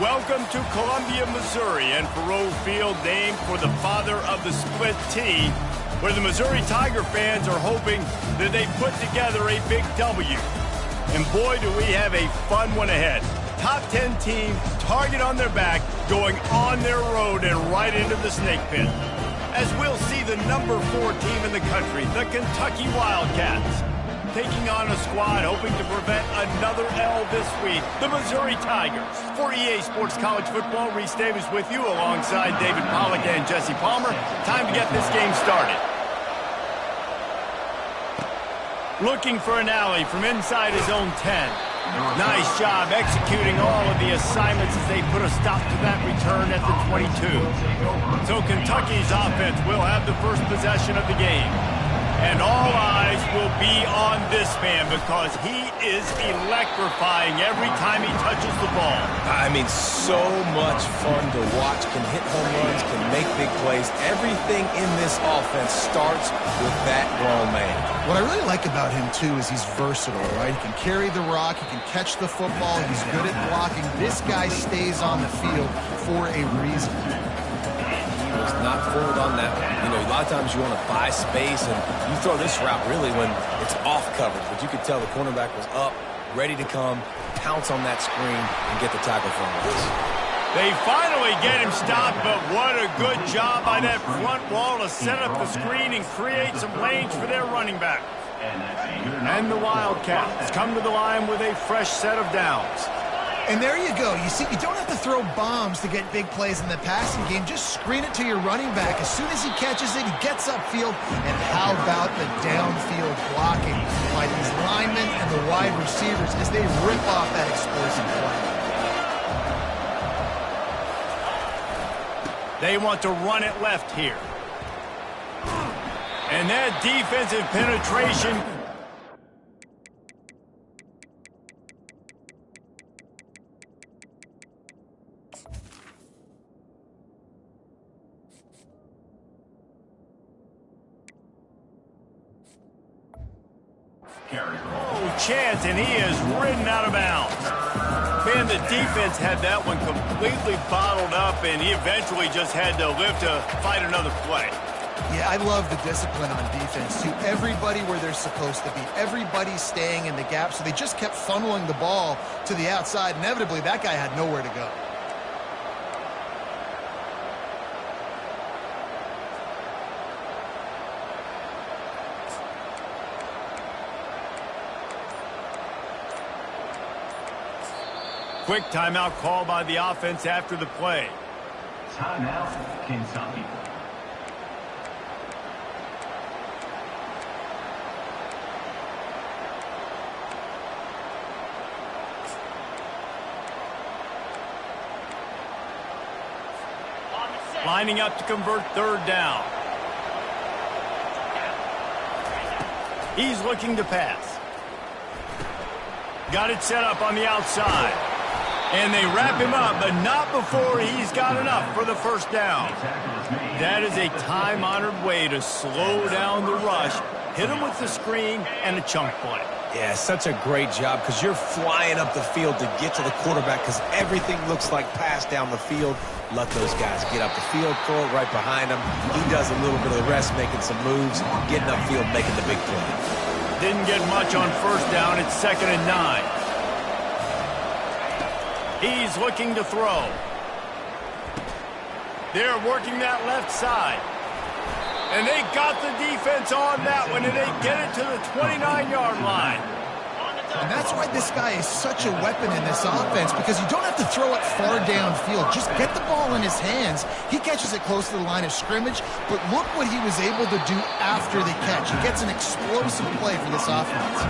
Welcome to Columbia, Missouri, and Faroe Field, named for the father of the split T, where the Missouri Tiger fans are hoping that they put together a big W. And boy, do we have a fun one ahead. Top 10 team, target on their back, going on their road and right into the snake pit. As we'll see the number 4 team in the country, the Kentucky Wildcats, taking on a squad hoping to prevent another L this week, the Missouri Tigers. For EA Sports College Football, Reese Davis with you alongside David Pollack and Jesse Palmer. Time to get this game started. Looking for an alley from inside his own 10. Nice job executing all of the assignments as they put a stop to that return at the 22. So Kentucky's offense will have the first possession of the game. And all eyes will be on this man because he is electrifying every time he touches the ball. I mean, so much fun to watch. Can hit home runs, can make big plays. Everything in this offense starts with that grown man. What I really like about him, too, is he's versatile, right? He can carry the rock, he can catch the football, he's good at blocking. This guy stays on the field for a reason. Was not fooled on that one. You know, a lot of times you want to buy space, and you throw this route really when it's off coverage. But you could tell the cornerback was up, ready to come, pounce on that screen, and get the tackle from us. They finally get him stopped, but what a good job by that front wall to set up the screen and create some lanes for their running back. And the Wildcats come to the line with a fresh set of downs. And there you go. You see, you don't have to throw bombs to get big plays in the passing game. Just screen it to your running back. As soon as he catches it, he gets upfield. And how about the downfield blocking by these linemen and the wide receivers as they rip off that explosive play. They want to run it left here. And that defensive penetration. Oh, chance, and he is ridden out of bounds. Man, the defense had that one completely bottled up, and he eventually just had to live to fight another play. Yeah, I love the discipline on defense, too. Everybody where they're supposed to be. Everybody's staying in the gap, so they just kept funneling the ball to the outside. Inevitably, that guy had nowhere to go. Quick timeout call by the offense after the play. Timeout, Kentucky. Lining up to convert third down. He's looking to pass. Got it set up on the outside. And they wrap him up, but not before he's got enough for the first down. That is a time-honored way to slow down the rush, hit him with the screen, and a chunk play. Yeah, such a great job because you're flying up the field to get to the quarterback because everything looks like pass down the field. Let those guys get up the field, throw it right behind him. He does a little bit of the rest, making some moves, getting upfield, making the big play. Didn't get much on first down. It's 2nd and 9. He's looking to throw. They're working that left side. And they got the defense on that one, and they get it to the 29-yard line. And that's why this guy is such a weapon in this offense, because you don't have to throw it far downfield. Just get the ball in his hands. He catches it close to the line of scrimmage, but look what he was able to do after the catch. He gets an explosive play for this offense.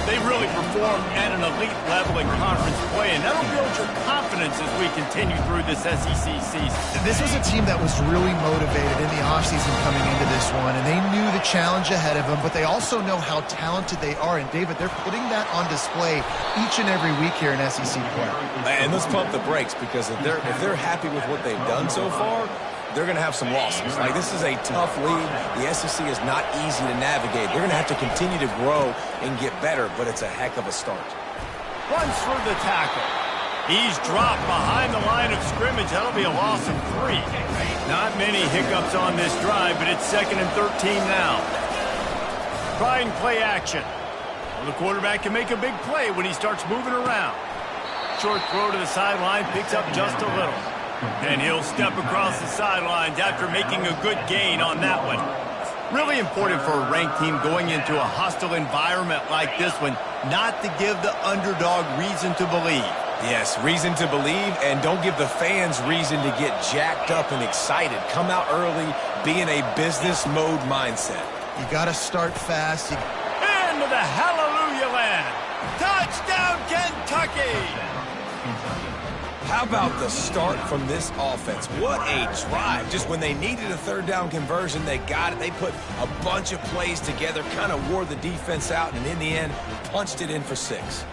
They really perform at an elite level in conference play, and that'll build your confidence as we continue through this SEC season. This was a team that was really motivated in the offseason coming into this one, and they knew the challenge ahead of them, but they also know how talented they are. And, David, they're putting that on display each and every week here in SEC play. And let's pump the brakes because if they're happy with what they've done so far, they're going to have some losses. Like, this is a tough league. The SEC is not easy to navigate. They're going to have to continue to grow and get better, but it's a heck of a start. Runs through the tackle. He's dropped behind the line of scrimmage. That'll be a loss of 3. Not many hiccups on this drive, but it's 2nd and 13 now. Trying play action. Well, the quarterback can make a big play when he starts moving around. Short throw to the sideline, picks up just a little. And he'll step across the sidelines after making a good gain on that one. Really important for a ranked team going into a hostile environment like this one, not to give the underdog reason to believe. Yes, reason to believe, and don't give the fans reason to get jacked up and excited. Come out early, be in a business mode mindset. You got to start fast. Into the hallelujah land. Touchdown, Kentucky! How about the start from this offense? What a drive. Just when they needed a 3rd down conversion, they got it. They put a bunch of plays together, kind of wore the defense out, and in the end, punched it in for 6.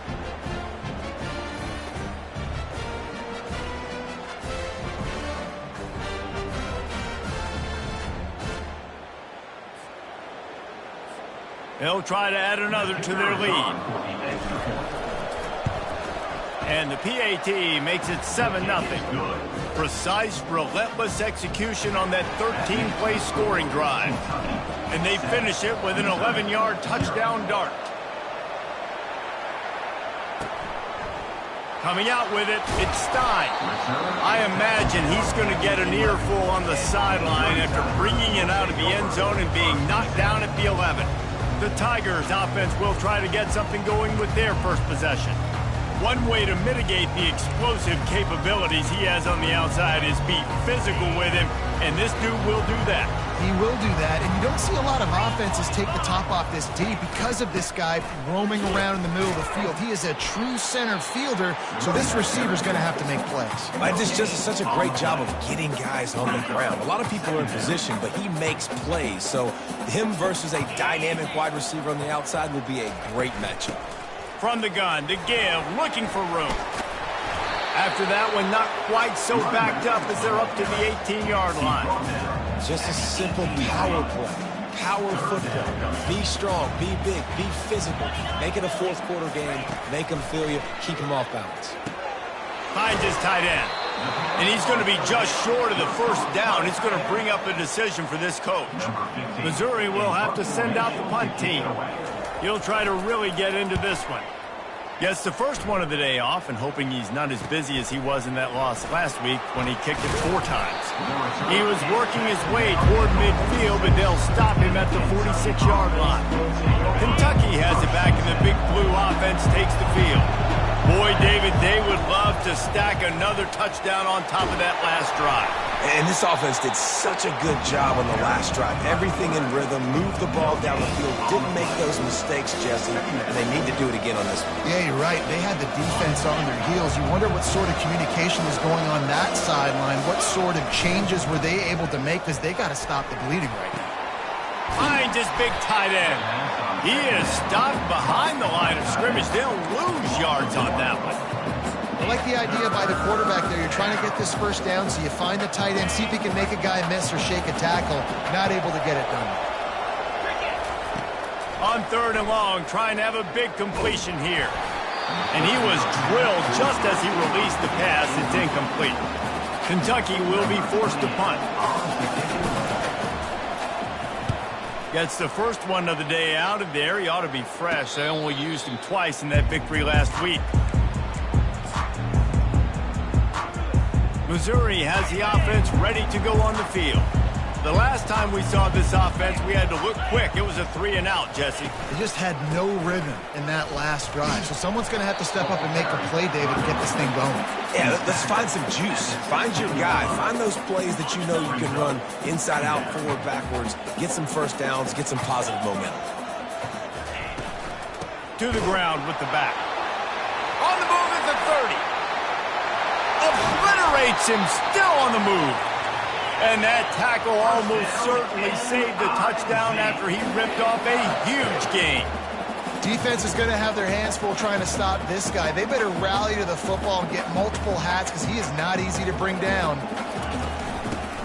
They'll try to add another to their lead. And the PAT makes it 7-0. Precise, relentless execution on that 13-play scoring drive. And they finish it with an 11-yard touchdown dart. Coming out with it, it's Stein. I imagine he's going to get an earful on the sideline after bringing it out of the end zone and being knocked down at the 11. The Tigers offense will try to get something going with their first possession. One way to mitigate the explosive capabilities he has on the outside is be physical with him, and this dude will do that. He will do that, and you don't see a lot of offenses take the top off this D because of this guy roaming around in the middle of the field. He is a true center fielder, so this receiver's going to have to make plays. This does such a great job of getting guys on the ground. A lot of people are in position, but he makes plays, so him versus a dynamic wide receiver on the outside will be a great matchup. From the gun to give, looking for room. After that one, not quite so backed up as they're up to the 18-yard line. Just a simple power play. Power football. Be strong, be big, be physical. Make it a 4th quarter game. Make them feel you. Keep them off balance. Finds his tight end. And he's going to be just short of the 1st down. It's going to bring up a decision for this coach. Missouri will have to send out the punt team. He'll try to really get into this one. Gets the first one of the day off and hoping he's not as busy as he was in that loss last week when he kicked it 4 times. He was working his way toward midfield, but they'll stop him at the 46-yard line. Kentucky has it back, and the Big Blue offense takes the field. Boy, David, they would love to stack another touchdown on top of that last drive. And this offense did such a good job on the last drive. Everything in rhythm, moved the ball down the field, didn't make those mistakes, Jesse, and they need to do it again on this one. Yeah, you're right. They had the defense on their heels. You wonder what sort of communication is going on that sideline. What sort of changes were they able to make, because they got to stop the bleeding right now. Finds his big tight end. He is stopped behind the line of scrimmage. They'll lose yards on that one. I like the idea by the quarterback there. You're trying to get this 1st down, so you find the tight end, see if he can make a guy miss or shake a tackle. Not able to get it done. On 3rd and long, trying to have a big completion here. And he was drilled just as he released the pass. It's incomplete. Kentucky will be forced to punt. Gets the first one of the day out of there. He ought to be fresh. They only used him twice in that victory last week. Missouri has the offense ready to go on the field. The last time we saw this offense, we had to look quick. It was a 3-and-out, Jesse. They just had no rhythm in that last drive. So someone's going to have to step up and make a play, David, to get this thing going. Yeah, let's find some juice. Find your guy. Find those plays that you know you can run inside out, forward, backwards. Get some 1st downs. Get some positive momentum. To the ground with the back. On the move at the 30. Obliterates him, still on the move. And that tackle almost certainly saved the touchdown after he ripped off a huge gain. Defense is going to have their hands full trying to stop this guy. They better rally to the football and get multiple hats, because he is not easy to bring down.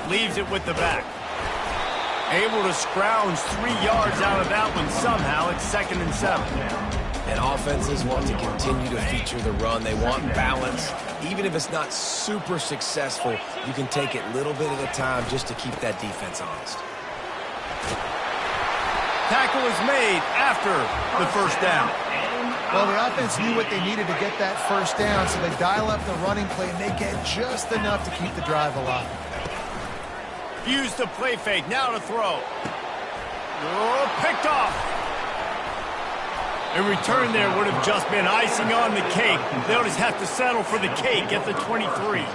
Leaves it with the back. Able to scrounge 3 yards out of that one somehow. It's 2nd and 7. And offenses want to continue to feature the run. They want balance. Even if it's not super successful, you can take it little bit at a time just to keep that defense honest. Tackle is made after the first down. Well, the offense knew what they needed to get that first down, so they dial up the running play, and they get just enough to keep the drive alive. Use the play fake. Now to throw. Oh, picked off. A return there would have just been icing on the cake. They'll just have to settle for the cake at the 23.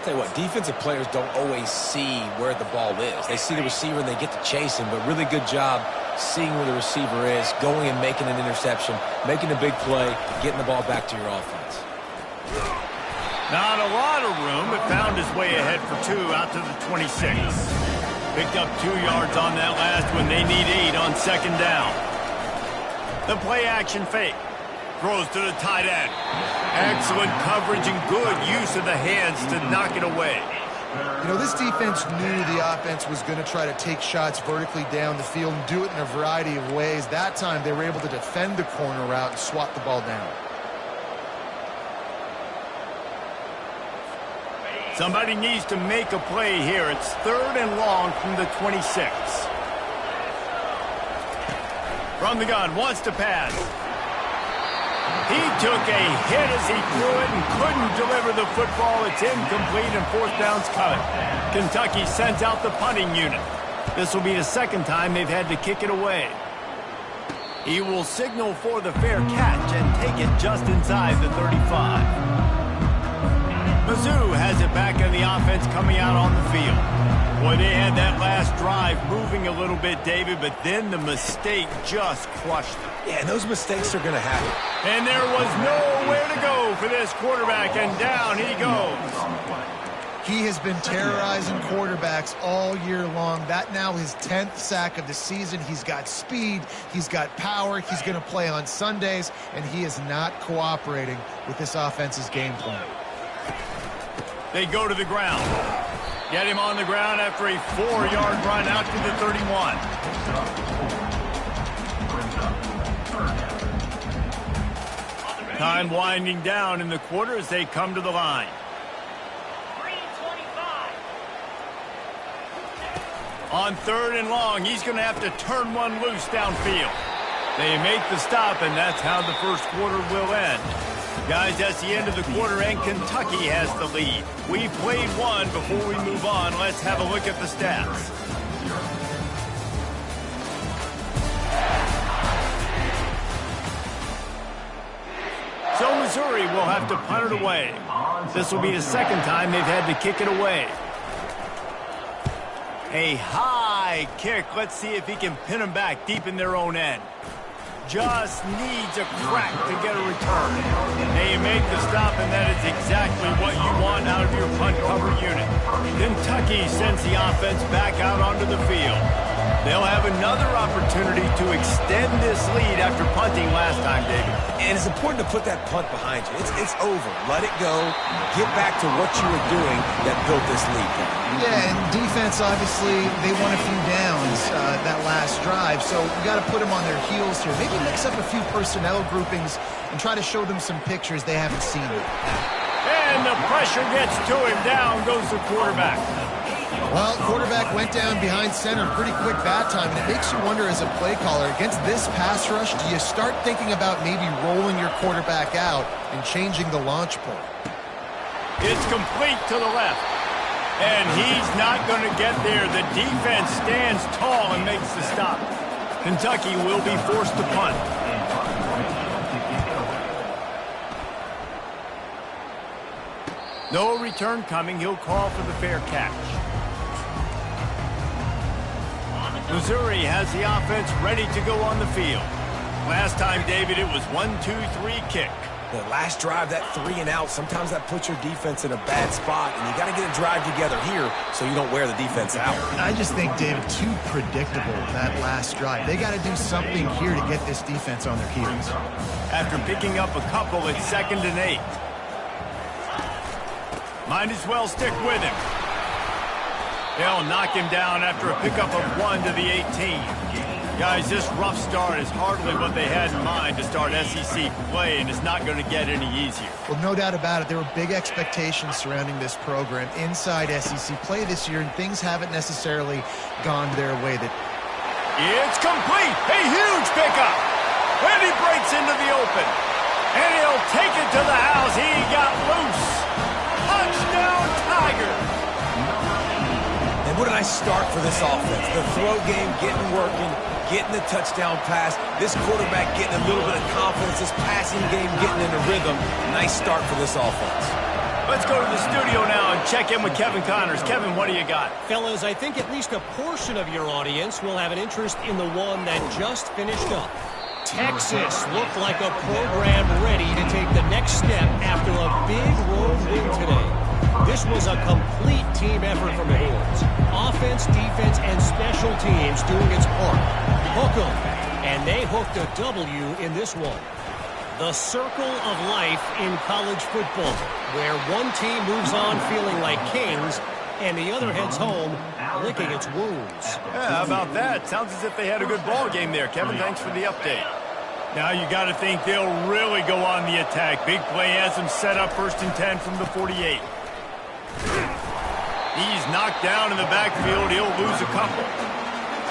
Tell you what, defensive players don't always see where the ball is. They see the receiver and they get to chase him, but really good job seeing where the receiver is, going and making an interception, making a big play, getting the ball back to your offense. Not a lot of room, but found his way ahead for 2 out to the 26. Picked up 2 yards on that last one. They need 8 on second down. The play action fake. Throws to the tight end. Excellent coverage and good use of the hands to knock it away. You know, this defense knew the offense was going to try to take shots vertically down the field and do it in a variety of ways. That time, they were able to defend the corner route and swat the ball down. Somebody needs to make a play here. It's 3rd and long from the 26. From the gun, wants to pass. He took a hit as he threw it and couldn't deliver the football. It's incomplete and 4th down's coming. Kentucky sends out the punting unit. This will be the 2nd time they've had to kick it away. He will signal for the fair catch and take it just inside the 35. Mizzou has it back in the offense coming out on the field. Boy, they had that last drive moving a little bit, David, but then the mistake just crushed them. Yeah, and those mistakes are going to happen. And there was nowhere to go for this quarterback, and down he goes. He has been terrorizing quarterbacks all year long. That now his 10th sack of the season. He's got speed. He's got power. He's going to play on Sundays, and he is not cooperating with this offense's game plan. They go to the ground. Get him on the ground after a 4-yard run out to the 31. Time winding down in the quarter as they come to the line. On 3rd and long, he's going to have to turn one loose downfield. They make the stop, and that's how the first quarter will end. Guys, that's the end of the quarter, and Kentucky has the lead. We played one. Before we move on, let's have a look at the stats. So Missouri will have to punt it away. This will be the 2nd time they've had to kick it away. A high kick. Let's see if he can pin them back deep in their own end. Just needs a crack to get a return. They make the stop, and that is exactly what you want out of your punt cover unit. Kentucky sends the offense back out onto the field. They'll have another opportunity to extend this lead after punting last time, David. And it's important to put that punt behind you. It's over. Let it go. Get back to what you were doing that built this lead. Yeah, and defense, obviously, they won a few downs that last drive, so you got to put them on their heels here. Maybe mix up a few personnel groupings and try to show them some pictures they haven't seen yet. And the pressure gets to him. Down goes the quarterback. Well, quarterback went down behind center pretty quick that time, and it makes you wonder as a play caller, against this pass rush, do you start thinking about maybe rolling your quarterback out and changing the launch point? It's complete to the left. And he's not going to get there. The defense stands tall and makes the stop. Kentucky will be forced to punt. No return coming. He'll call for the fair catch. Missouri has the offense ready to go on the field. Last time, David, it was 1-2-3 kick. The last drive, that 3 and out, sometimes that puts your defense in a bad spot, and you got to get a drive together here so you don't wear the defense out. I just think, David, too predictable, that last drive. They got to do something here to get this defense on their heels. After picking up a couple, it's 2nd and 8. Might as well stick with him. They'll knock him down after a pickup of 1 to the 18. Guys, this rough start is hardly what they had in mind to start SEC play, and it's not going to get any easier. Well, no doubt about it. There were big expectations surrounding this program inside SEC play this year, and things haven't necessarily gone their way. It's complete. A huge pickup. And he breaks into the open. And he'll take it to the house. He got loose. Touchdown, Tigers. And what a nice start for this offense. The throw game getting working, getting the touchdown pass. This quarterback getting a little bit of confidence. This passing game getting in a rhythm. Nice start for this offense. Let's go to the studio now and check in with Kevin Connors. Kevin, what do you got? Fellas, I think at least a portion of your audience will have an interest in the one that just finished up. Texas looked like a program ready to take the next step after a big road win today. This was a complete team effort from the Horns. Offense, defense, and special teams doing its part. Hook 'em. And they hooked a W in this one. The circle of life in college football, where one team moves on feeling like kings, and the other heads home licking its wounds. Yeah, how about that? Sounds as if they had a good ball game there. Kevin, thanks for the update. Now you got to think they'll really go on the attack. Big play has them set up 1st and 10 from the 48. He's knocked down in the backfield. He'll lose a couple.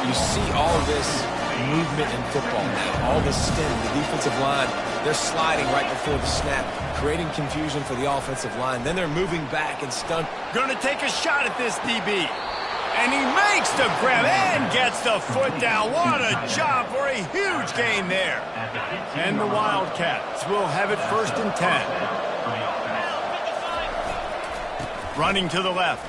You see all this movement in football now. All the stem, the defensive line, they're sliding right before the snap, creating confusion for the offensive line. Then they're moving back and stunt. Gonna take a shot at this DB. And he makes the grab and gets the foot down. What a job for a huge gain there. And the Wildcats will have it 1st and 10. Running to the left.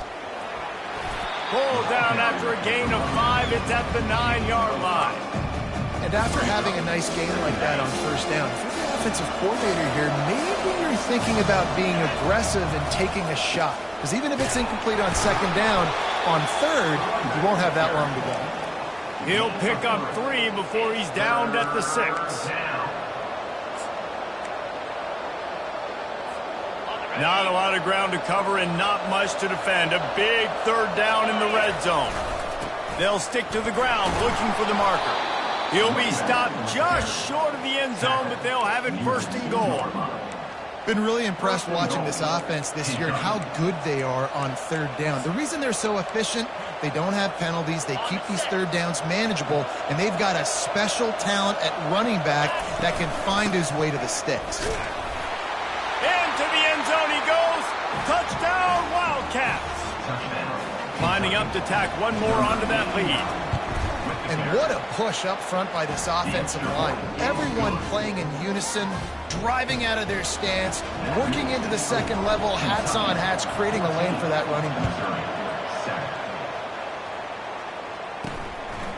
Pulled down after a gain of 5. It's at the 9-yard line. And after having a nice game like that on 1st down, if you're the offensive coordinator here, maybe you're thinking about being aggressive and taking a shot. Because even if it's incomplete on 2nd down, on 3rd, you won't have that long to go. He'll pick up 3 before he's downed at the 6. Not a lot of ground to cover and not much to defend. A big 3rd down in the red zone. They'll stick to the ground looking for the marker. He'll be stopped just short of the end zone, but they'll have it 1st and goal. Been really impressed watching this offense this year and how good they are on 3rd down. The reason they're so efficient, they don't have penalties, they keep these 3rd downs manageable, and they've got a special talent at running back that can find his way to the sticks. Into the end zone he goes. Touchdown, Wildcats. Lining up to tack one more onto that lead. And what a push up front by this offensive line. Everyone playing in unison, driving out of their stance, working into the 2nd level, hats on hats, creating a lane for that running back.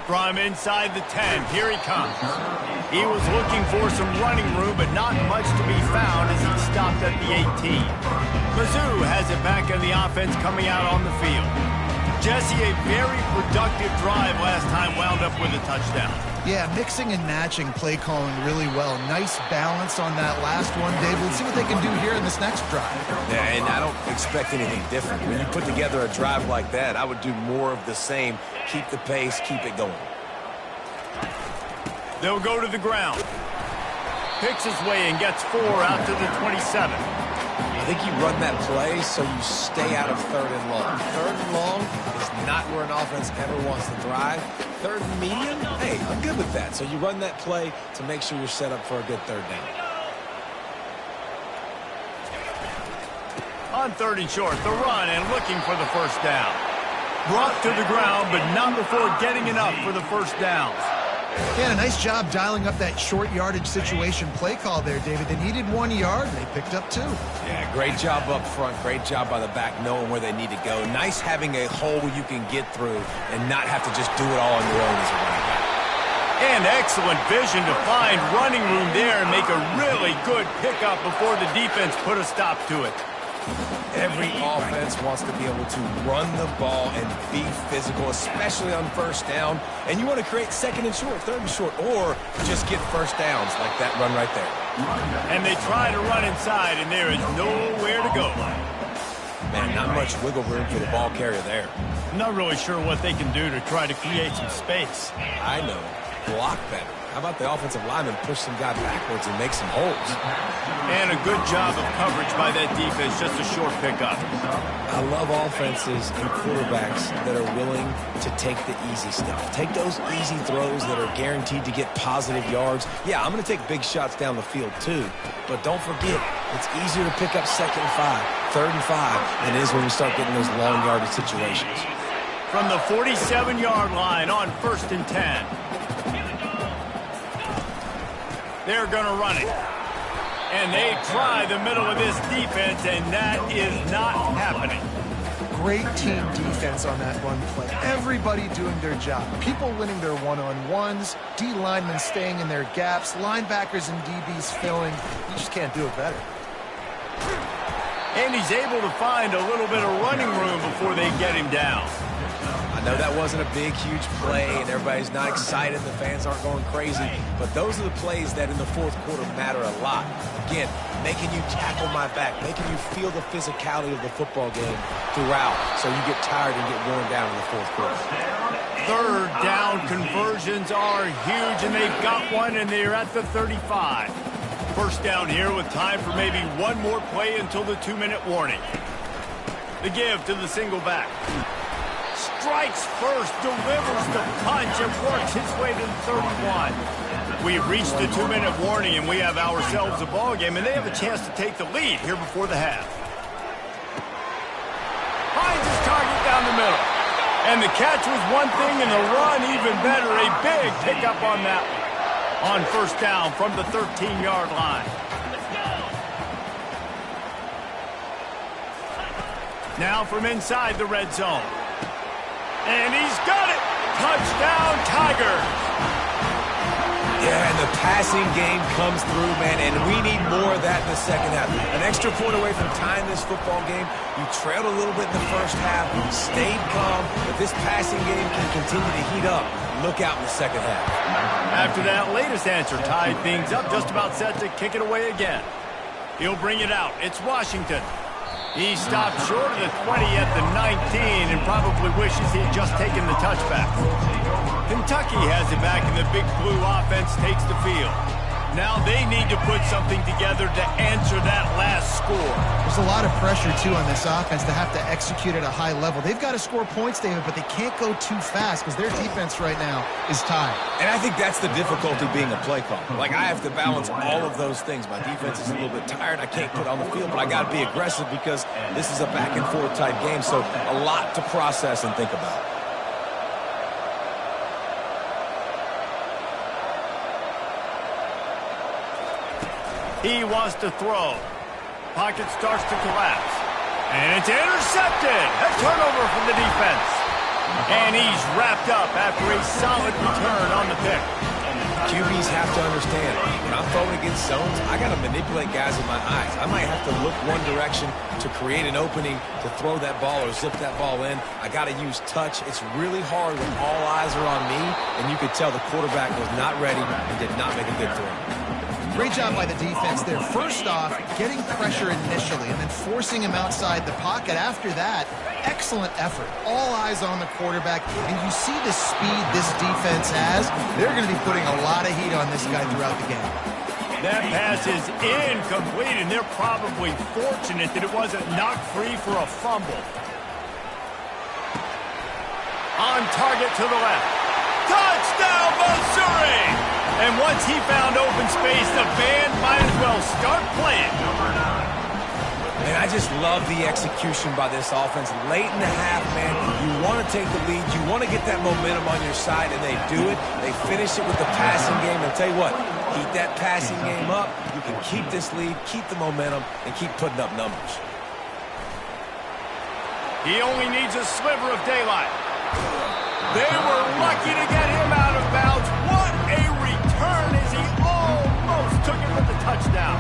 From inside the 10, here he comes. He was looking for some running room, but not much to be found as he stopped at the 18. Mizzou has it back in the offense coming out on the field. Jesse, a very productive drive last time, wound up with a touchdown. Yeah, mixing and matching play calling really well. Nice balance on that last one, Dave. Let's see what they can do here in this next drive. Yeah, and I don't expect anything different. When you put together a drive like that, I would do more of the same. Keep the pace, keep it going. They'll go to the ground. Picks his way and gets 4 out to the 27. I think you run that play so you stay out of 3rd and long. 3rd and long is not where an offense ever wants to drive. 3rd and medium, hey, I'm good with that. So you run that play to make sure you're set up for a good 3rd down. On 3rd and short, the run and looking for the 1st down. Brought to the ground, but not before getting enough for the 1st downs. Yeah, a nice job dialing up that short yardage situation play call there, David. They needed 1 yard, and they picked up 2. Yeah, great job up front. Great job by the back knowing where they need to go. Nice having a hole you can get through and not have to just do it all on your own as a running back. And excellent vision to find running room there and make a really good pickup before the defense put a stop to it. Every offense wants to be able to run the ball and be physical, especially on 1st down. And you want to create 2nd and short, 3rd and short, or just get 1st downs like that run right there. And they try to run inside, and there is nowhere to go. Man, not much wiggle room for the ball carrier there. Not really sure what they can do to try to create some space. I know. block better? How about the offensive lineman push some guy backwards and make some holes? And a good job of coverage by that defense, just a short pickup. I love offenses and quarterbacks that are willing to take the easy stuff. Take those easy throws that are guaranteed to get positive yards. Yeah, I'm going to take big shots down the field too, but don't forget, it's easier to pick up 2nd and 5, 3rd and 5 than it is when you start getting those long yardage situations. From the 47-yard line on 1st and 10. They're going to run it. And they try the middle of this defense, and that is not happening. Great team defense on that run play. Everybody doing their job. People winning their one-on-ones, D linemen staying in their gaps, linebackers and DBs filling. You just can't do it better. And he's able to find a little bit of running room before they get him down. I know that wasn't a big, huge play, and everybody's not excited. The fans aren't going crazy. But those are the plays that in the 4th quarter matter a lot. Again, making you tackle my back, making you feel the physicality of the football game throughout so you get tired and get worn down in the 4th quarter. 3rd down conversions are huge, and they've got one, and they're at the 35. 1st down here with time for maybe one more play until the 2-minute warning. The give to the single back. Strikes first, delivers the punch, and works his way to the 31. We've reached the 2-minute warning, and we have ourselves a ball game, and they have a chance to take the lead here before the half. Finds his target down the middle. And the catch was one thing, and the run even better. A big pickup on that one. On 1st down from the 13-yard line. Now from inside the red zone. And he's got it! Touchdown, Tigers! Yeah, and the passing game comes through, man, and we need more of that in the 2nd half. An extra point away from tying this football game. You trailed a little bit in the 1st half, stayed calm, but this passing game can continue to heat up. Look out in the 2nd half. After that latest answer tied things up, just about set to kick it away again. He'll bring it out. It's Washington. He stopped short of the 20 at the 19 and probably wishes he had just taken the touchback. Kentucky has it back, and the Big Blue offense takes the field. Now they need to put something together to answer that last score. There's a lot of pressure, too, on this offense to have to execute at a high level. They've got to score points, David, but they can't go too fast because their defense right now is tied. And I think that's the difficulty being a play caller. Like, I have to balance all of those things. My defense is a little bit tired. I can't put on the field, but I got to be aggressive because this is a back-and-forth type game, so a lot to process and think about. He wants to throw. Pocket starts to collapse. And it's intercepted. A turnover from the defense. And he's wrapped up after a solid return on the pick. QBs have to understand, when I'm throwing against zones, I got to manipulate guys with my eyes. I might have to look one direction to create an opening to throw that ball or zip that ball in. I got to use touch. It's really hard when all eyes are on me, and you could tell the quarterback was not ready and did not make a good throw. Great job by the defense there. First off, getting pressure initially and then forcing him outside the pocket. After that, excellent effort. All eyes on the quarterback. And you see the speed this defense has. They're going to be putting a lot of heat on this guy throughout the game. That pass is incomplete, and they're probably fortunate that it wasn't knocked free for a fumble. On target to the left. Touchdown, Missouri! And once he found open space, the band might as well start playing. Man, I just love the execution by this offense. Late in the half, man, you want to take the lead. You want to get that momentum on your side, and they do it. They finish it with the passing game. And I'll tell you what, keep that passing game up. You can keep this lead, keep the momentum, and keep putting up numbers. He only needs a sliver of daylight. They were lucky to get him out of bounds. What a return as he almost took it with the touchdown.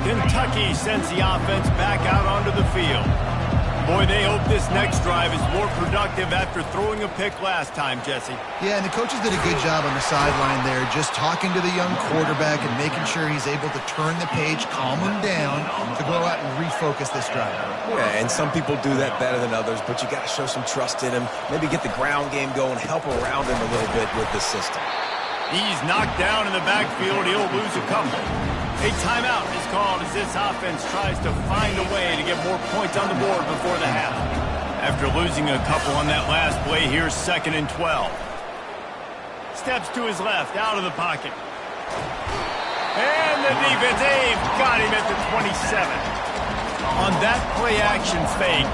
Kentucky sends the offense back out onto the field. Boy, they hope this next drive is more productive after throwing a pick last time, Jesse. Yeah, and the coaches did a good job on the sideline there, just talking to the young quarterback and making sure he's able to turn the page, calm him down, to go out and refocus this drive. Yeah, and some people do that better than others, but you got to show some trust in him, maybe get the ground game going, help around him a little bit with the system. He's knocked down in the backfield. He'll lose a couple. A timeout is called as this offense tries to find a way to get more points on the board before the half. After losing a couple on that last play, here's 2nd and 12. Steps to his left, out of the pocket. And the defense, they've got him at the 27. On that play-action fake,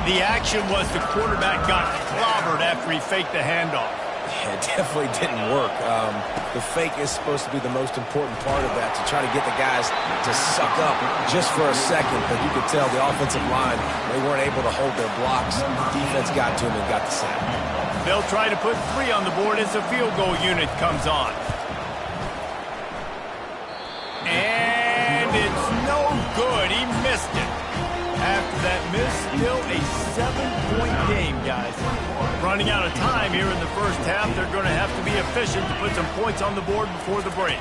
the action was the quarterback got clobbered after he faked the handoff. Yeah, it definitely didn't work. The fake is supposed to be the most important part of that, to try to get the guys to suck up just for a second. But you could tell the offensive line, they weren't able to hold their blocks. Defense got to them and got the sack. They'll try to put 3 on the board as the field goal unit comes on. And it's no good. He missed it. After that miss, still a 7-point game, guys. Running out of time here in the first half. They're going to have to be efficient to put some points on the board before the break.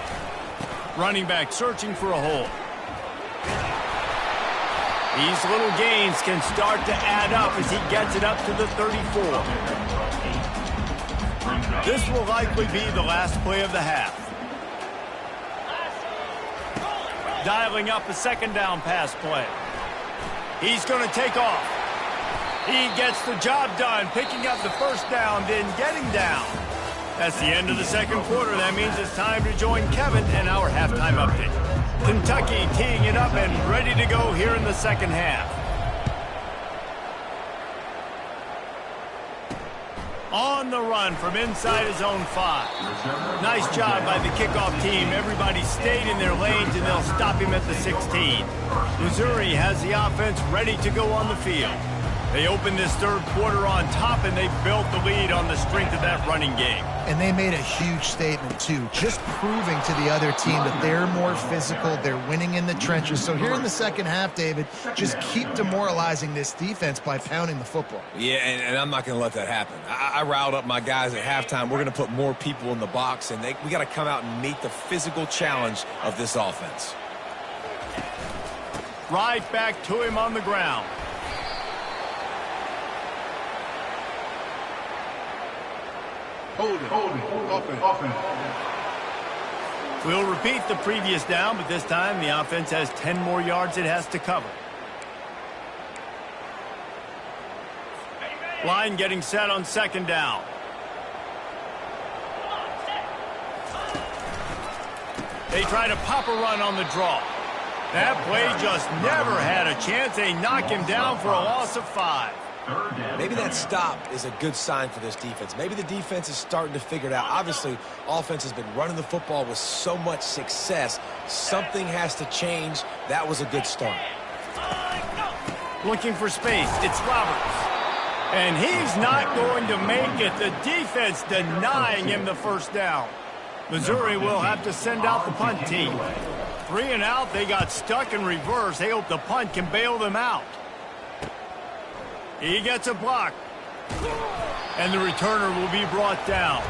Running back searching for a hole. These little gains can start to add up as he gets it up to the 34. This will likely be the last play of the half. Dialing up a 2nd down pass play. He's going to take off. He gets the job done, picking up the 1st down, then getting down. That's the end of the 2nd quarter. That means it's time to join Kevin and our halftime update. Kentucky teeing it up and ready to go here in the 2nd half. On the run from inside his own 5. Nice job by the kickoff team. Everybody stayed in their lanes, and they'll stop him at the 16. Missouri has the offense ready to go on the field. They opened this 3rd quarter on top, and they built the lead on the strength of that running game. And they made a huge statement, too, just proving to the other team that they're more physical, they're winning in the trenches. So here in the 2nd half, David, just keep demoralizing this defense by pounding the football. Yeah, and I'm not going to let that happen. I riled up my guys at halftime. We're going to put more people in the box, and we got to come out and meet the physical challenge of this offense. Right back to him on the ground. Hold it. Offense. We'll repeat the previous down, but this time the offense has 10 more yards it has to cover. Line getting set on 2nd down. They try to pop a run on the draw. That play just never had a chance. They knock him down for a loss of 5. Maybe that stop is a good sign for this defense. Maybe the defense is starting to figure it out. Obviously, offense has been running the football with so much success. Something has to change. That was a good start. Looking for space. It's Roberts. And he's not going to make it. The defense denying him the 1st down. Missouri will have to send out the punt team. 3 and out. They got stuck in reverse. They hope the punt can bail them out. He gets a block. And the returner will be brought down.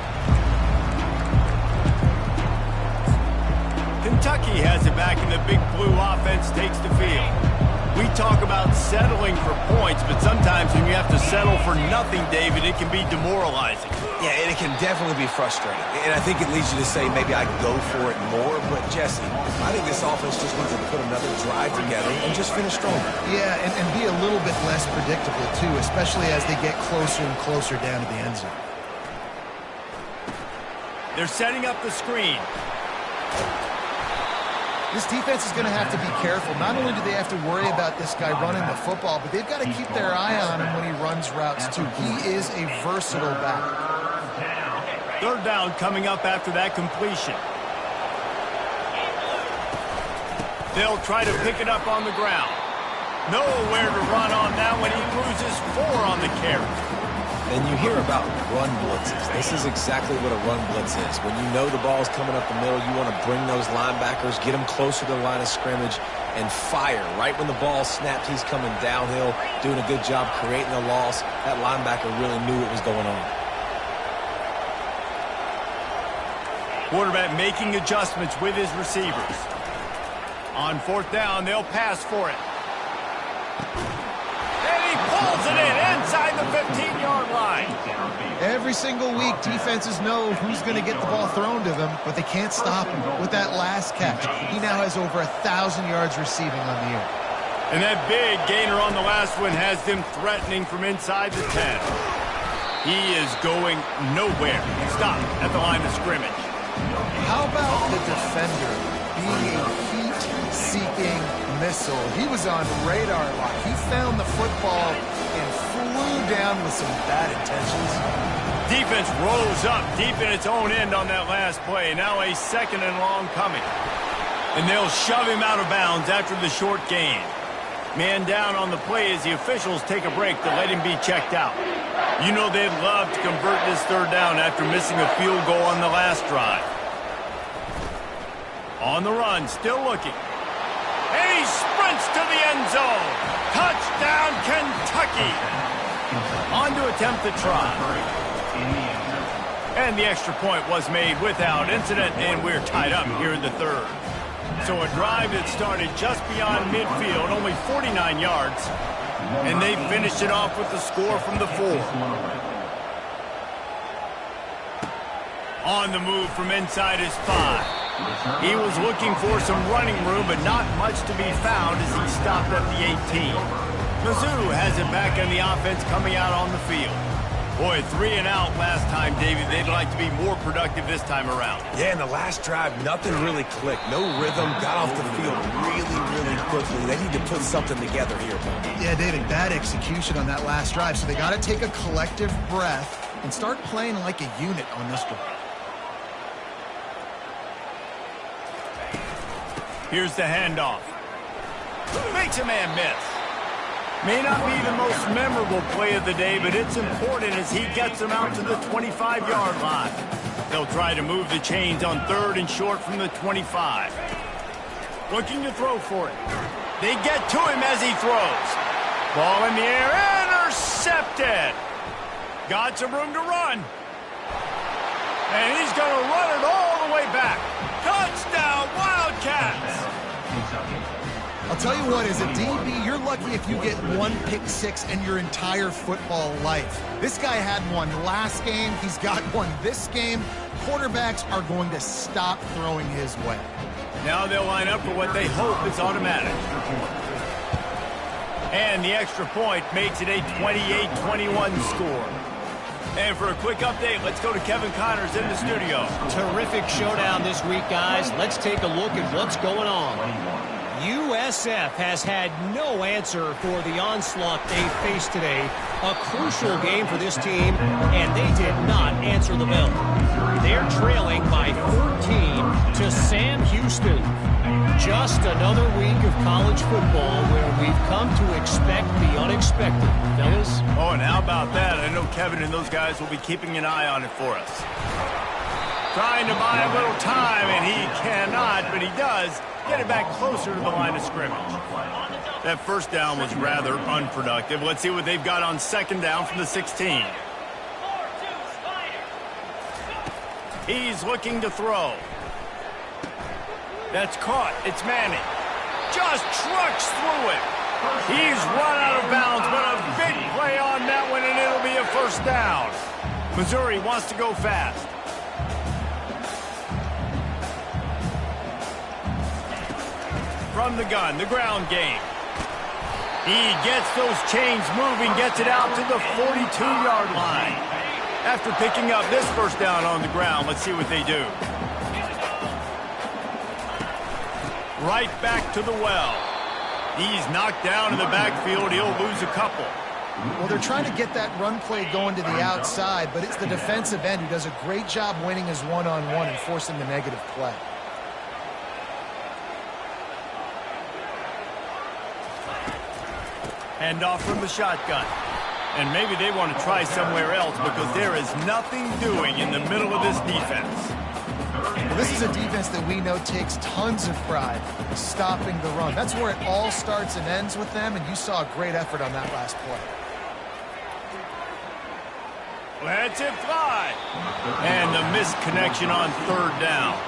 Kentucky has it back, and the Big Blue offense takes the field. We talk about settling for points, but sometimes when you have to settle for nothing, David, it can be demoralizing. Yeah, and it can definitely be frustrating. And I think it leads you to say maybe I go for it more. But, Jesse, I think this offense just needs to put another drive together and just finish stronger. Yeah, and be a little bit less predictable, too, especially as they get closer and closer down to the end zone. They're setting up the screen. This defense is going to have to be careful. Not only do they have to worry about this guy running the football, but they've got to keep their eye on him when he runs routes, too. He is a versatile back. 3rd down coming up after that completion. They'll try to pick it up on the ground. Nowhere to run on that when he loses 4 on the carry. And you hear about run blitzes. This is exactly what a run blitz is. When you know the ball's coming up the middle, you want to bring those linebackers, get them closer to the line of scrimmage, and fire. Right when the ball snapped, he's coming downhill, doing a good job creating a loss. That linebacker really knew what was going on. Quarterback making adjustments with his receivers. On 4th down, they'll pass for it. And he pulls it in inside the 15-yard line. Every single week, defenses know who's going to get the ball thrown to them, but they can't stop him with that last catch. He now has over 1,000 yards receiving on the year. And that big gainer on the last one has them threatening from inside the 10. He is going nowhere. Stop at the line of scrimmage. How about the defender being a heat-seeking missile? He was on radar lock. He found the football and flew down with some bad intentions. Defense rose up deep in its own end on that last play. Now a 2nd and long coming. And they'll shove him out of bounds after the short gain. Man down on the play as the officials take a break to let him be checked out. You know they'd love to convert this 3rd down after missing a field goal on the last drive. On the run, still looking. And he sprints to the end zone. Touchdown, Kentucky. On to attempt the try. And the extra point was made without incident, and we're tied up here in the 3rd. So a drive that started just beyond midfield, only 49 yards, and they finished it off with the score from the 4. On the move from inside his 5. He was looking for some running room, but not much to be found as he stopped at the 18. Mizzou has it back on the offense coming out on the field. Boy, 3 and out last time, David. They'd like to be more productive this time around. Yeah, in the last drive, nothing really clicked. No rhythm, got off the field really quickly. They need to put something together here. Yeah, David, bad execution on that last drive, so they got to take a collective breath and start playing like a unit on this drive. Here's the handoff. Makes a man miss. May not be the most memorable play of the day, but it's important as he gets them out to the 25-yard line. They'll try to move the chains on 3rd and short from the 25. Looking to throw for it. They get to him as he throws. Ball in the air, intercepted. Got some room to run. And he's going to run it all the way back. Touchdown, Wildcats! I'll tell you what, as a DB, you're lucky if you get 1 pick 6 in your entire football life. This guy had one last game. He's got one this game. Quarterbacks are going to stop throwing his way. Now they'll line up for what they hope is automatic. And the extra point makes it a 28-21 score. And for a quick update, let's go to Kevin Connors in the studio. Terrific showdown this week, guys. Let's take a look at what's going on. USF has had no answer for the onslaught they faced today. A crucial game for this team, and they did not answer the bell. They're trailing by 14 to Sam Houston. Just another week of college football where we've come to expect the unexpected, fellas. Oh, and how about that? I know Kevin and those guys will be keeping an eye on it for us. Trying to buy a little time, and he cannot, but he does get it back closer to the line of scrimmage. That first down was rather unproductive. Let's see what they've got on 2nd down from the 16. He's looking to throw. That's caught. It's Manning. Just trucks through it. He's run out of bounds, but a big play on that one, and it'll be a 1st down. Missouri wants to go fast. From the gun, the ground game. He gets those chains moving, gets it out to the 42-yard line. After picking up this 1st down on the ground, let's see what they do. Right back to the well. He's knocked down in the backfield. He'll lose a couple. Well, they're trying to get that run play going to the outside, but it's the defensive end who does a great job winning his one-on-one and forcing the negative play. Handoff from the shotgun. And maybe they want to try somewhere else because there is nothing doing in the middle of this defense. Well, this is a defense that we know takes tons of pride stopping the run. That's where it all starts and ends with them, and you saw a great effort on that last play. Lets it fly. And the missed connection on 3rd down.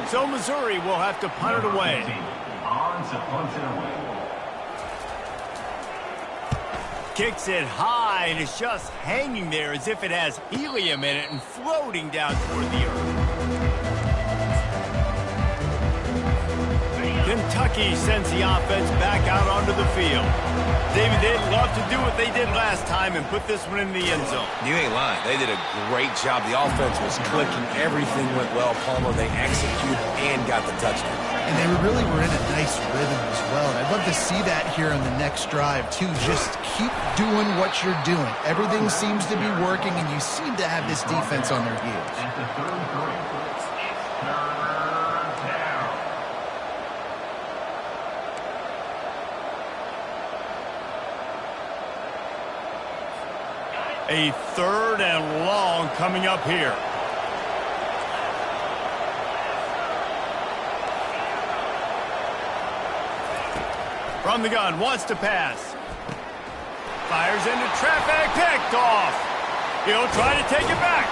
So Missouri will have to punt it away. kicks it high, and it's just hanging there as if it has helium in it and floating down toward the earth. Kentucky sends the offense back out onto the field. David, they'd love to do what they did last time and put this one in the end zone. You ain't lying. They did a great job. The offense was clicking. Everything went well. Palmer, they executed and got the touchdown. And they really were in a nice rhythm as well. And I'd love to see that here on the next drive, too. Just keep doing what you're doing. Everything seems to be working, and you seem to have this defense on their heels. At the 33. A 3rd and long coming up here. From the gun, wants to pass. Fires into traffic, picked off. He'll try to take it back.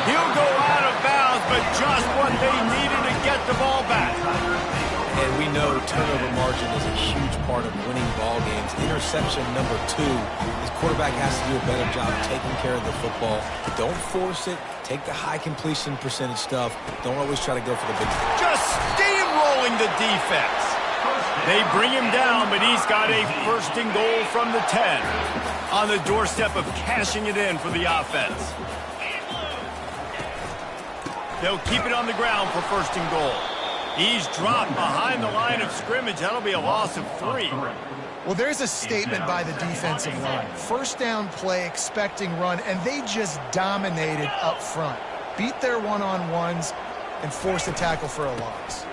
He'll go out of bounds, but just what they needed to get the ball back. And we know turnover margin is a huge part of winning ball games. Interception number 2. His quarterback has to do a better job taking care of the football. Don't force it. Take the high completion percentage stuff. Don't always try to go for the big. Just steamrolling the defense. They bring him down, but he's got a 1st and goal from the 10. On the doorstep of cashing it in for the offense. They'll keep it on the ground for 1st and goal. He's dropped behind the line of scrimmage. That'll be a loss of 3. Well, there's a statement by the defensive line. 1st down play, expecting run, and they just dominated up front. Beat their one-on-ones and forced a tackle for a loss.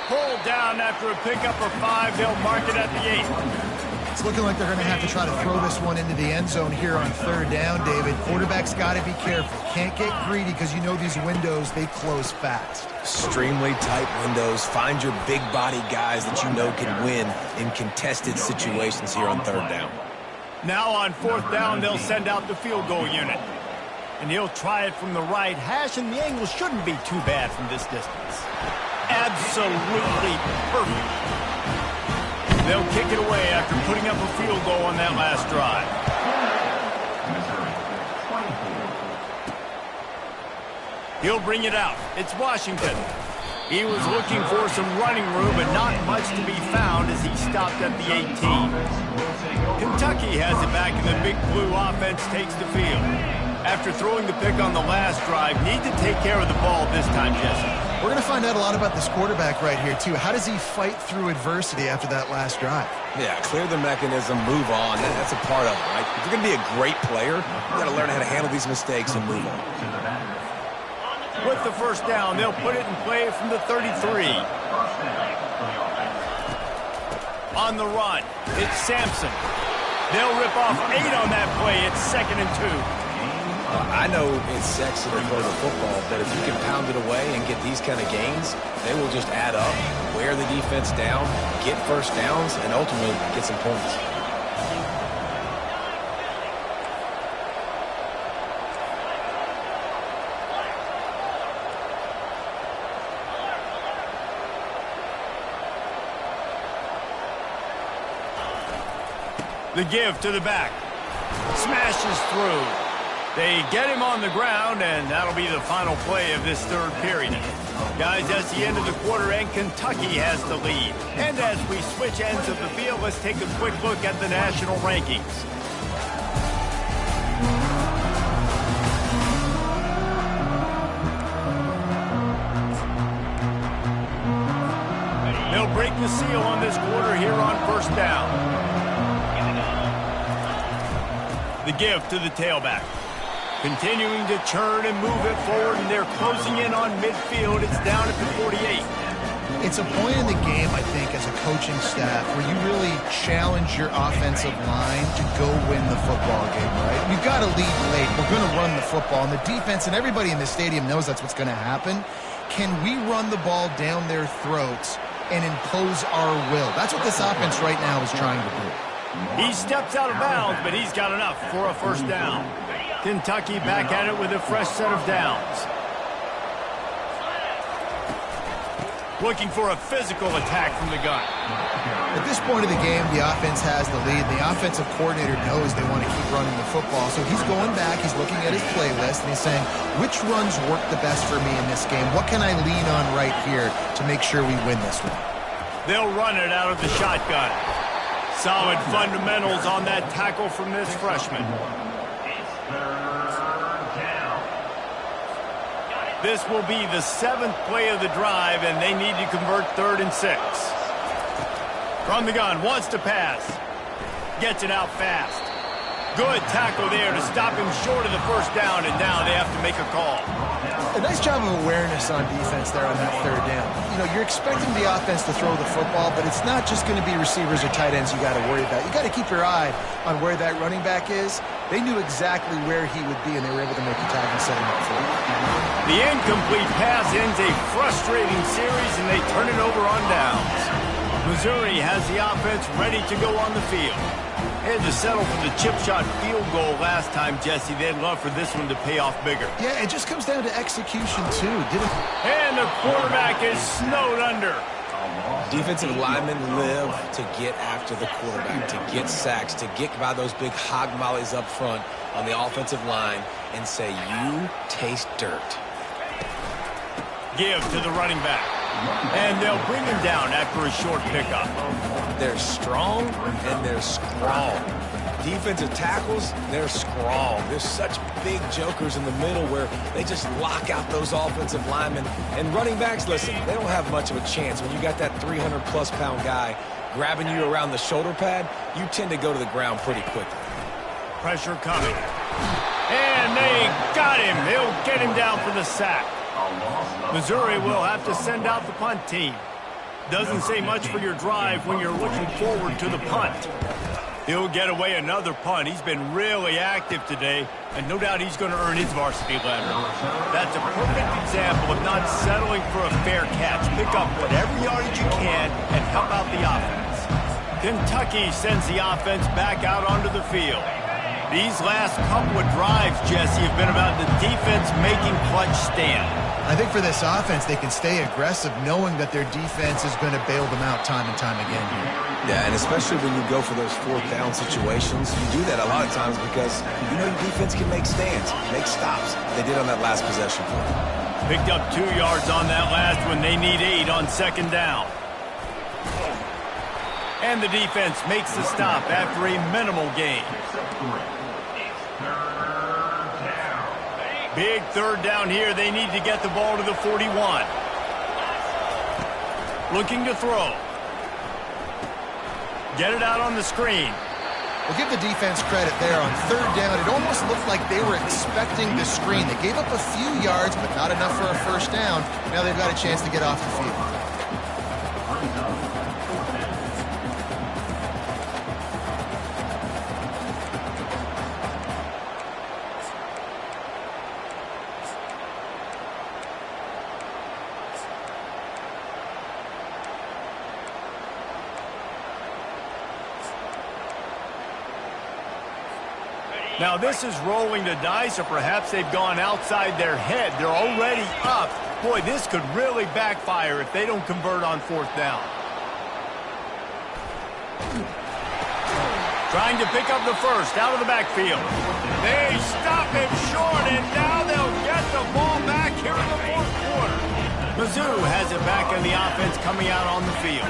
Pulled down after a pickup of 5. They'll mark it at the 8. It's looking like they're going to have to try to throw this one into the end zone here on 3rd down, David. Quarterback's got to be careful. Can't get greedy because you know these windows, they close fast. Extremely tight windows. Find your big body guys that you know can win in contested situations here on 3rd down. Now on 4th down, they'll send out the field goal unit. And he'll try it from the right hash, and the angle shouldn't be too bad from this distance. Absolutely perfect. They'll kick it away after putting up a field goal on that last drive. He'll bring it out. It's Washington. He was looking for some running room, but not much to be found as he stopped at the 18. Kentucky has it back, and the Big Blue offense takes the field. After throwing the pick on the last drive, need to take care of the ball this time, Jesse. We're going to find out a lot about this quarterback right here, too. How does he fight through adversity after that last drive? Yeah, clear the mechanism, move on. That's a part of it, right? If you're going to be a great player, you got to learn how to handle these mistakes and move on. With the 1st down, they'll put it in play from the 33. On the run, it's Sampson. They'll rip off 8 on that play. It's 2nd and 2. I know it's sexy to throw the football, but if you can pound it away and get these kind of gains, they will just add up, wear the defense down, get 1st downs, and ultimately get some points. The give to the back. Smashes through. They get him on the ground, and that'll be the final play of this 3rd period. Guys, that's the end of the quarter, and Kentucky has the lead. And as we switch ends of the field, let's take a quick look at the national rankings. They'll break the seal on this quarter here on 1st down. The give to the tailback. Continuing to churn and move it forward, and they're closing in on midfield. It's down at the 48. It's a point in the game, I think, as a coaching staff, where you really challenge your offensive line to go win the football game, right? We've got to lead late. We're going to run the football, and the defense and everybody in the stadium knows that's what's going to happen. Can we run the ball down their throats and impose our will? That's what this offense right now is trying to do. He steps out of bounds, but he's got enough for a 1st down. Kentucky back at it with a fresh set of downs. looking for a physical attack from the gun. At this point of the game, the offense has the lead. The offensive coordinator knows they want to keep running the football. So he's going back, he's looking at his playlist, and he's saying, which runs work the best for me in this game? What can I lean on right here to make sure we win this one? They'll run it out of the shotgun. Solid fundamentals on that tackle from this freshman. This will be the 7th play of the drive, and they need to convert 3rd and 6. From the gun, wants to pass. Gets it out fast. Good tackle there to stop him short of the first down, and now they have to make a call. A nice job of awareness on defense there on that 3rd down. You know, you're expecting the offense to throw the football, but it's not just going to be receivers or tight ends you got to worry about. You got to keep your eye on where that running back is. They knew exactly where he would be, and they were able to make a tackle and set him up for it. The incomplete pass ends a frustrating series, and they turn it over on downs. Missouri has the offense ready to go on the field. They had to settle for the chip shot field goal last time, Jesse. They'd love for this one to pay off bigger. Yeah, it just comes down to execution, too. And the quarterback is snowed under. Defensive linemen live to get after the quarterback, to get sacks, to get by those big hog mollies up front on the offensive line and say, you taste dirt. Give to the running back. And they'll bring him down after a short pickup. They're strong and they're strong. Defensive tackles, they're strong. There's such big jokers in the middle where they just lock out those offensive linemen. And running backs, listen, they don't have much of a chance. When you got that 300-plus pound guy grabbing you around the shoulder pad, you tend to go to the ground pretty quickly. Pressure coming. And they got him. They'll get him down for the sack. Missouri will have to send out the punt team. Doesn't say much for your drive when you're looking forward to the punt. He'll get away another punt. He's been really active today, and no doubt he's going to earn his varsity letter. That's a perfect example of not settling for a fair catch. Pick up whatever yardage you can and help out the offense. Kentucky sends the offense back out onto the field. These last couple of drives, Jesse, have been about the defense making clutch stand. I think for this offense, they can stay aggressive knowing that their defense is going to bail them out time and time again here. Yeah, and especially when you go for those 4th down situations, you do that a lot of times because you know your defense can make stands, make stops. They did on that last possession. Picked up 2 yards on that last one. They need 8 on 2nd down. And the defense makes the stop after a minimal gain. Big 3rd down here. They need to get the ball to the 41. Looking to throw. Get it out on the screen. We'll give the defense credit there on 3rd down. It almost looked like they were expecting the screen. They gave up a few yards, but not enough for a 1st down. Now they've got a chance to get off the field. Now this is rolling the dice, or perhaps they've gone outside their head. They're already up. Boy, this could really backfire if they don't convert on 4th down. Trying to pick up the first out of the backfield. They stop him short, and now they'll get the ball back here in the 4th quarter. Mizzou has it back in the offense coming out on the field.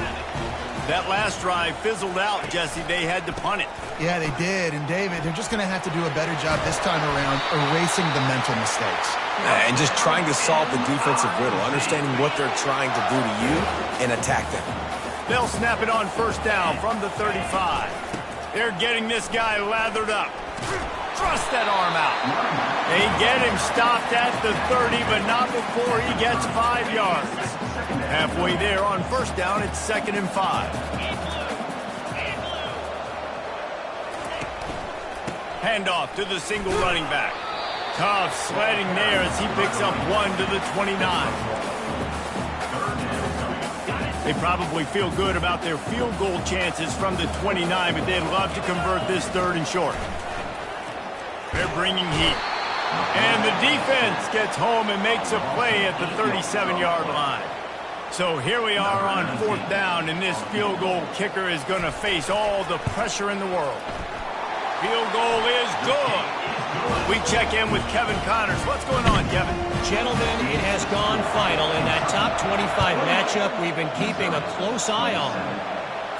That last drive fizzled out, Jesse. They had to punt it. Yeah, they did. And, David, they're just going to have to do a better job this time around erasing the mental mistakes. And just trying to solve the defensive riddle, understanding what they're trying to do to you and attack them. They'll snap it on 1st down from the 35. They're getting this guy lathered up. Thrust that arm out. They get him stopped at the 30, but not before he gets 5 yards. Halfway there on 1st down, it's 2nd and 5. Handoff to the single running back. Tough sledding there as he picks up 1 to the 29. They probably feel good about their field goal chances from the 29, but they'd love to convert this 3rd and short. They're bringing heat. And the defense gets home and makes a play at the 37-yard line. So here we are on 4th down, and this field goal kicker is going to face all the pressure in the world. Field goal is good. We check in with Kevin Connors. What's going on, Kevin? Gentlemen, it has gone final in that top 25 matchup we've been keeping a close eye on.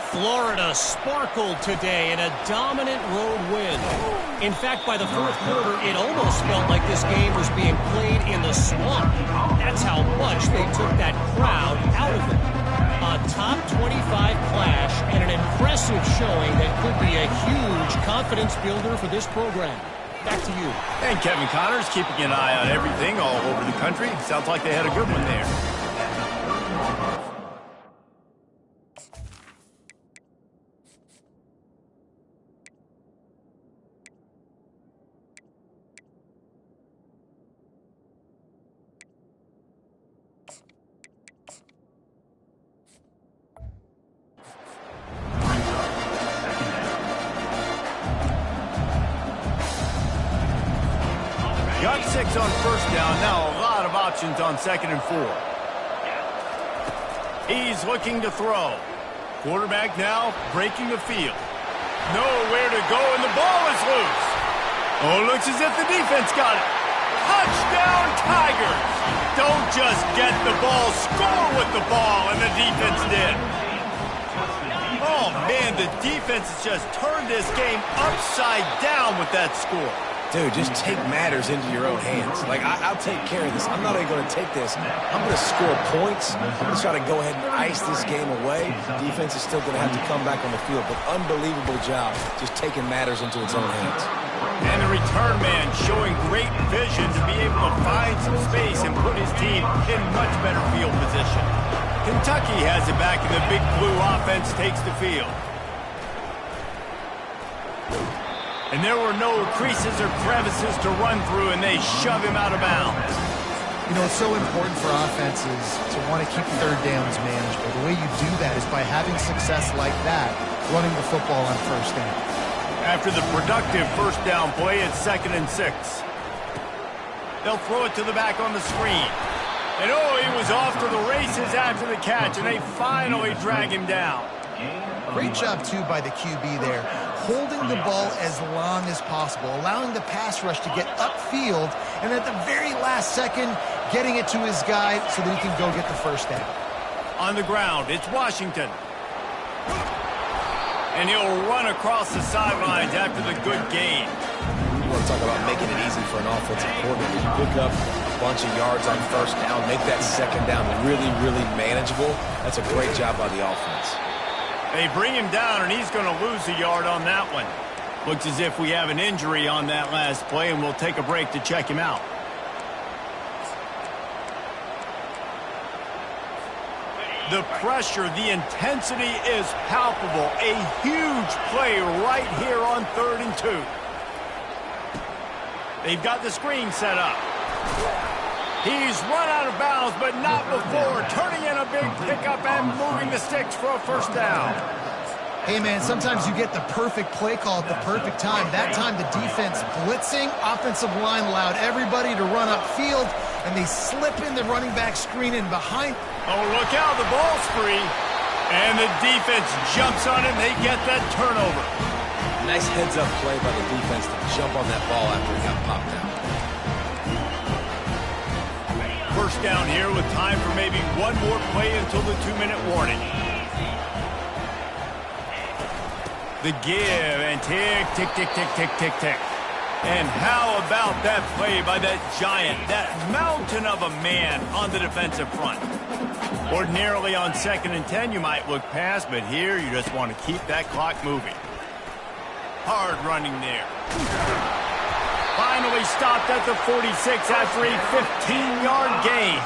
Florida sparkled today in a dominant road win. In fact, by the fourth quarter, it almost felt like this game was being played in the swamp. That's how much they took that crowd out of it. A top 25 clash and an impressive showing that could be a huge confidence builder for this program. Back to you. And Kevin Connors keeping an eye on everything all over the country. Sounds like they had a good one there. Got 6 on 1st down. Now a lot of options on 2nd and 4. He's looking to throw. Quarterback now breaking the field. Nowhere to go, and the ball is loose. Oh, looks as if the defense got it. Touchdown, Tigers! Don't just get the ball, score with the ball, and the defense did. Oh, man, the defense has just turned this game upside down with that score. Dude, just take matters into your own hands. Like, I'll take care of this. I'm not even going to take this. I'm going to score points. I'm going to try to go ahead and ice this game away. Defense is still going to have to come back on the field. But unbelievable job just taking matters into its own hands. And the return man showing great vision to be able to find some space and put his team in much better field position. Kentucky has it back, and the Big Blue offense takes the field. And there were no creases or crevices to run through, and they shove him out of bounds. You know, it's so important for offenses to want to keep 3rd downs manageable. The way you do that is by having success like that, running the football on 1st down. After the productive 1st down play, it's 2nd and 6. They'll throw it to the back on the screen. And oh, he was off to the races after the catch, and they finally drag him down. Great job, too, by the QB there, holding the ball as long as possible, allowing the pass rush to get upfield, and at the very last second, getting it to his guy so that he can go get the 1st down. On the ground, it's Washington. And he'll run across the sidelines after the good gain. You want to talk about making it easy for an offensive coordinator. You pick up a bunch of yards on 1st down, make that 2nd down really, really manageable. That's a great job by the offense. They bring him down, and he's going to lose a yard on that one. Looks as if we have an injury on that last play, and we'll take a break to check him out. The pressure, the intensity is palpable. A huge play right here on 3rd and 2. They've got the screen set up. He's run out of bounds, but not before turning in a big pickup and moving the sticks for a 1st down. Hey, man, sometimes you get the perfect play call at the perfect time. That time the defense blitzing, offensive line allowed everybody to run upfield, and they slip in the running back screen in behind. Oh, look out, the ball's free. And the defense jumps on it, and they get that turnover. Nice heads-up play by the defense to jump on that ball after it got popped out. 1st down here with time for maybe one more play until the 2-minute warning. The give and tick, tick, tick, tick, tick, tick, tick. And how about that play by that giant, that mountain of a man on the defensive front? Ordinarily on 2nd and 10, you might look past, but here you just want to keep that clock moving. Hard running there. Finally stopped at the 46 after a 15-yard gain.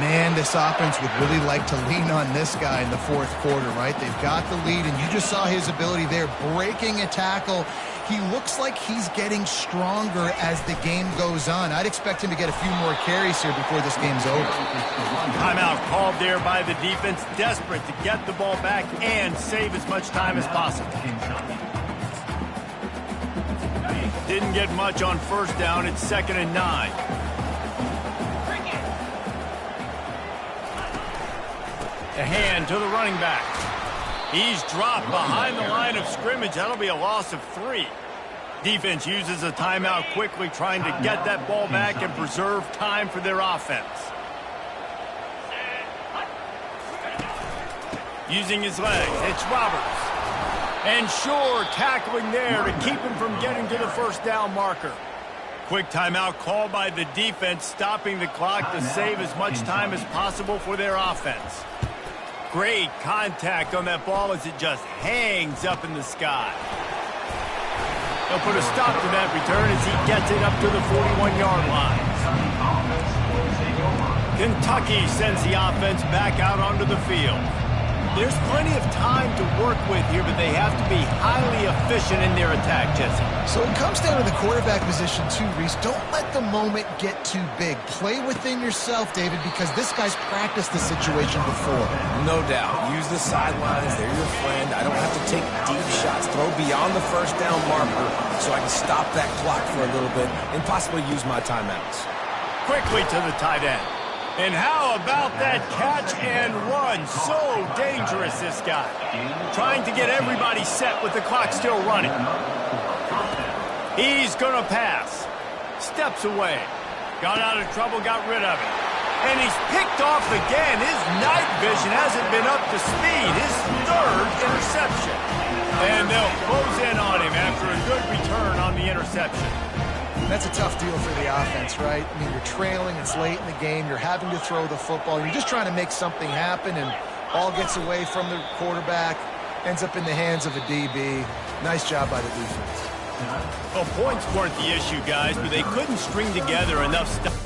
Man, this offense would really like to lean on this guy in the 4th quarter, right? They've got the lead, and you just saw his ability there, breaking a tackle. He looks like he's getting stronger as the game goes on. I'd expect him to get a few more carries here before this game's over. Timeout called there by the defense, desperate to get the ball back and save as much time as possible. Didn't get much on 1st down. It's 2nd and 9. The hand to the running back. He's dropped behind the line of scrimmage. That'll be a loss of 3. Defense uses a timeout quickly, trying to get that ball back and preserve time for their offense. Using his legs, it's Roberts. And sure, tackling there to keep him from getting to the first down marker. Quick timeout called by the defense, stopping the clock to save as much time as possible for their offense. Great contact on that ball as it just hangs up in the sky. He'll put a stop to that return as he gets it up to the 41-yard line. Kentucky sends the offense back out onto the field. There's plenty of time to work with here, but they have to be highly efficient in their attack, Jesse. So it comes down to the quarterback position too, Reese. Don't let the moment get too big. Play within yourself, David, because this guy's practiced the situation before. No doubt. Use the sidelines. They're your friend. I don't have to take deep shots. Throw beyond the first down marker so I can stop that clock for a little bit and possibly use my timeouts. Quickly to the tight end. And how about that catch and run? So dangerous, this guy. Trying to get everybody set with the clock still running. He's going to pass. Steps away. Got out of trouble, got rid of it. And he's picked off again. His night vision hasn't been up to speed. His 3rd interception. And they'll close in on him after a good return on the interception. That's a tough deal for the offense, right? I mean, you're trailing, it's late in the game, you're having to throw the football, you're just trying to make something happen, and ball gets away from the quarterback, ends up in the hands of a DB. Nice job by the defense. Well, points weren't the issue, guys, but they couldn't string together enough stuff.